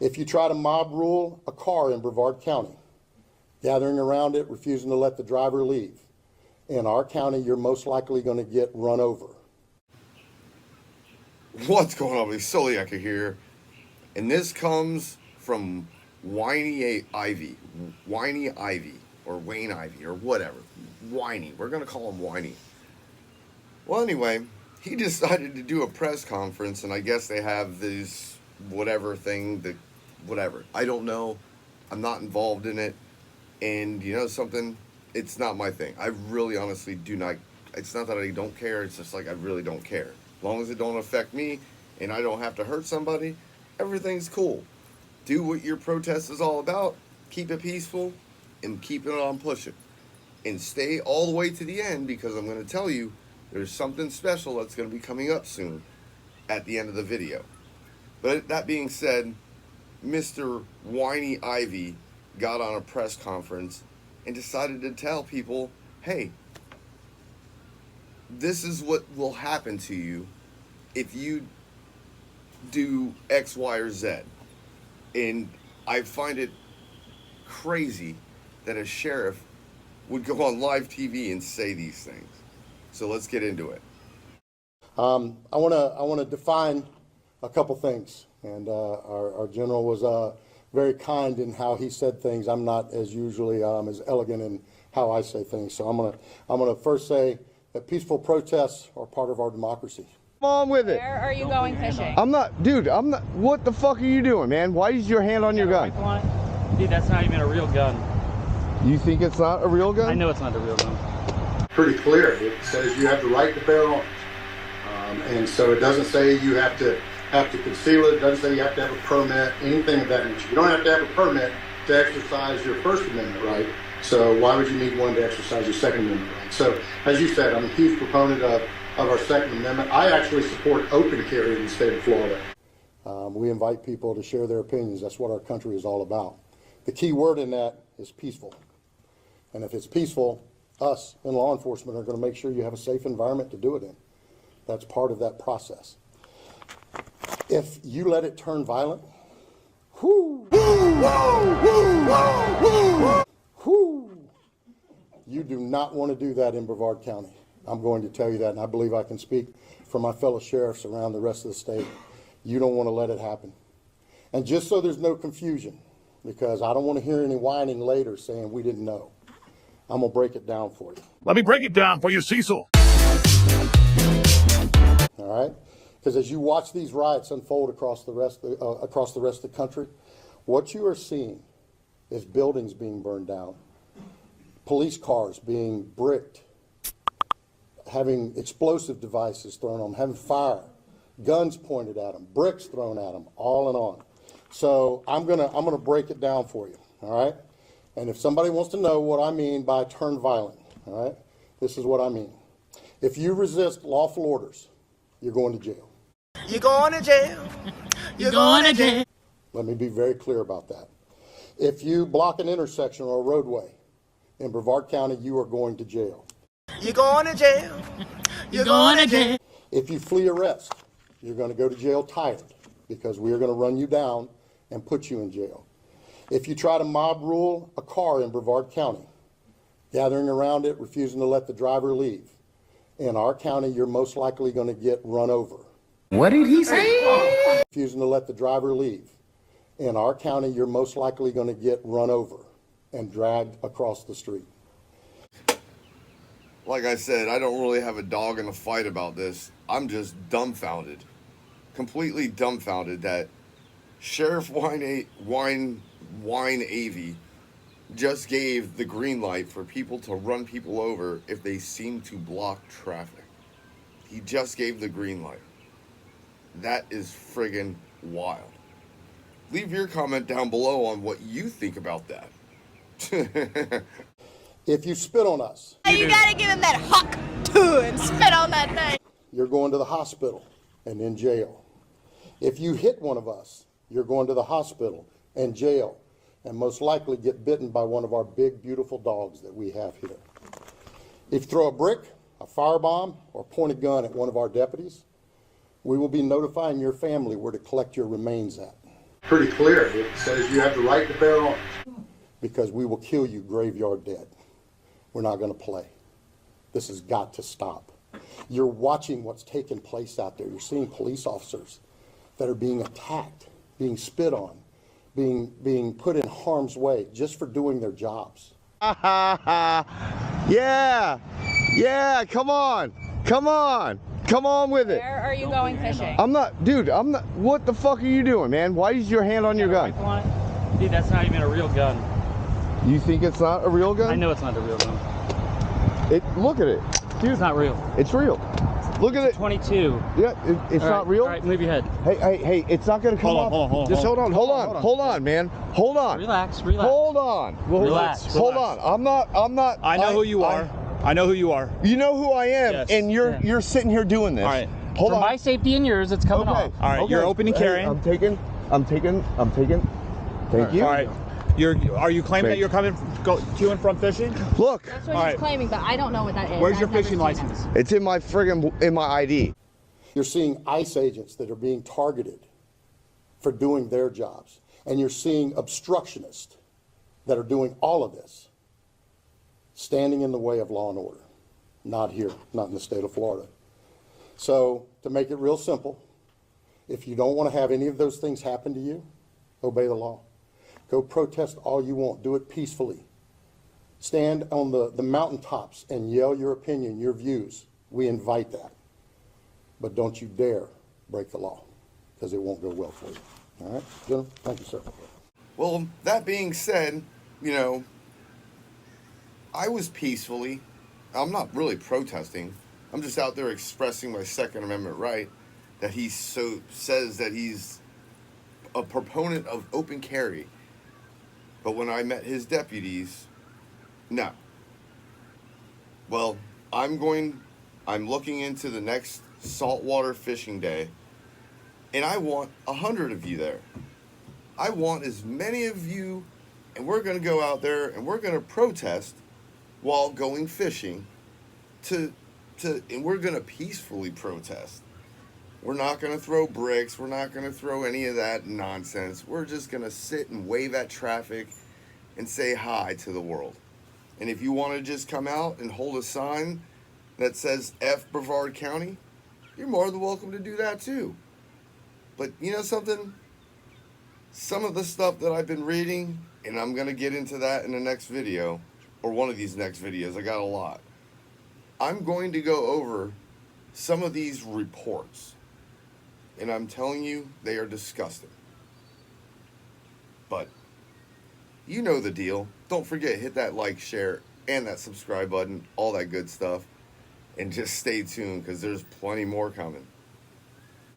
If you try to mob rule a car in Brevard County, gathering around it, refusing to let the driver leave, in our county, you're most likely going to get run over. What's going on? It's Celiac here, and this comes from Whiny Ivey, Whiny Ivey, or Wayne Ivey, or whatever. Whiny. We're going to call him Whiny. Well, anyway, he decided to do a press conference, and I guess they have this whatever thing, whatever. I don't know. I'm not involved in it. And you know something? It's not my thing. I really honestly do not. It's not that I don't care. It's just like I really don't care. As long as it don't affect me and I don't have to hurt somebody, everything's cool. Do what your protest is all about. Keep it peaceful and keep it on pushing. And stay all the way to the end, because I'm going to tell you there's something special that's going to be coming up soon at the end of the video. But that being said, Mr. Whiny Ivey got on a press conference and decided to tell people, hey, this is what will happen to you if you do X, Y, or Z. And I find it crazy that a sheriff would go on live TV and say these things. So let's get into it. I want to define a couple things, and our general was very kind in how he said things. I'm not as usually as elegant in how I say things, so I'm gonna first say that peaceful protests are part of our democracy. Come on with it. Where are you going fishing? I'm not, dude. I'm not. What the fuck are you doing, man? Why is your hand on your gun? Dude, that's not even a real gun. You think it's not a real gun? I know it's not a real gun. Pretty clear. It says you have the right to bear arms, and so it doesn't say you have to conceal it. It doesn't say you have to have a permit, anything of that nature. You don't have to have a permit to exercise your First Amendment right. So why would you need one to exercise your Second Amendment right? So as you said, I'm a huge proponent of our Second Amendment. I actually support open carry in the state of Florida. We invite people to share their opinions. That's what our country is all about. The key word in that is peaceful. And if it's peaceful, us in law enforcement are going to make sure you have a safe environment to do it in. That's part of that process. If you let it turn violent, whoo, you do not want to do that in Brevard County. I'm going to tell you that, and I believe I can speak for my fellow sheriffs around the rest of the state. You don't want to let it happen. And just so there's no confusion, because I don't want to hear any whining later saying we didn't know, I'm going to break it down for you. Let me break it down for you, Cecil. All right? Because as you watch these riots unfold across the rest of the country, what you are seeing is buildings being burned down, police cars being bricked, having explosive devices thrown on them, having fire, guns pointed at them, bricks thrown at them, all and on. So I'm gonna break it down for you, all right? And if somebody wants to know what I mean by turn violent, all right, this is what I mean. If you resist lawful orders, you're going to jail. You're going to jail. You're going to jail. Let me be very clear about that. If you block an intersection or a roadway in Brevard County, you are going to jail. You're going to jail. You're going to jail. If you flee arrest, you're going to go to jail tired, because we are going to run you down and put you in jail. If you try to mob rule a car in Brevard County, gathering around it, refusing to let the driver leave, in our county, you're most likely going to get run over. What did he say? Refusing to let the driver leave. In our county, you're most likely going to get run over and dragged across the street. Like I said, I don't really have a dog in the fight about this. I'm just dumbfounded. Completely dumbfounded that Sheriff Whiny Ivey just gave the green light for people to run people over if they seem to block traffic. He just gave the green light. That is friggin' wild. Leave your comment down below on what you think about that. If you spit on us, You gotta give him that hawk too and spit on that thing. you're going to the hospital and in jail. If you hit one of us, you're going to the hospital and jail, and most likely get bitten by one of our big, beautiful dogs that we have here. If you throw a brick, a firebomb, or point a gun at one of our deputies, we will be notifying your family where to collect your remains at. pretty clear. It says you have the right to bear arms. Because we will kill you graveyard dead. We're not going to play. This has got to stop. You're watching what's taking place out there. You're seeing police officers that are being attacked, being spit on, being put in harm's way just for doing their jobs. Yeah, come on with it. Where are you going fishing? I'm not, what the fuck are you doing, man? Why is your hand on your gun? Dude, that's not even a real gun. You think it's not a real gun? I know it's not a real gun. Look at it. Dude, It's not real. it's real. Look at it. 22. Yeah, it's not real. All right, move your head. Hey, it's not gonna come off. Just hold on, man. Hold on. Relax. Hold on. Relax. Hold on. I'm not. I know who you are. I know who you are. You know who I am, Yes. and you're sitting here doing this. All right. Hold For on. my safety and yours, it's coming off. All right, you're open and carrying. I'm taking. Thank you. All right. Are you claiming that you're coming to and from fishing? Look, That's what All he's right. claiming, but I don't know what that is. Where's your I've never fishing seen it. license? it's in my ID. You're seeing ICE agents that are being targeted for doing their jobs. And you're seeing obstructionists that are doing all of this, standing in the way of law and order. Not here, not in the state of Florida. So, to make it real simple, if you don't want to have any of those things happen to you, obey the law. Go protest all you want. Do it peacefully. Stand on the mountaintops and yell your opinion, your views. We invite that. But don't you dare break the law, because it won't go well for you. All right, gentlemen? Thank you, sir. Well, that being said, I was peacefully. I'm not really protesting. I'm just out there expressing my Second Amendment right that he says that he's a proponent of open carry. But when I met his deputies, no. Well, I'm looking into the next saltwater fishing day, and I want 100 of you there. I want as many of you, and we're going to go out there and we're going to protest while going fishing and we're going to peacefully protest. We're not going to throw bricks. We're not going to throw any of that nonsense. We're just going to sit and wave at traffic and say hi to the world. And if you want to just come out and hold a sign that says F Brevard County, you're more than welcome to do that too. But you know something? Some of the stuff that I've been reading, and I'm going to get into that in the next video, or one of these next videos, I got a lot. I'm going to go over some of these reports. And I'm telling you, they are disgusting. But you know the deal. Don't forget, hit that like, share, and that subscribe button, all that good stuff. And just stay tuned, because there's plenty more coming.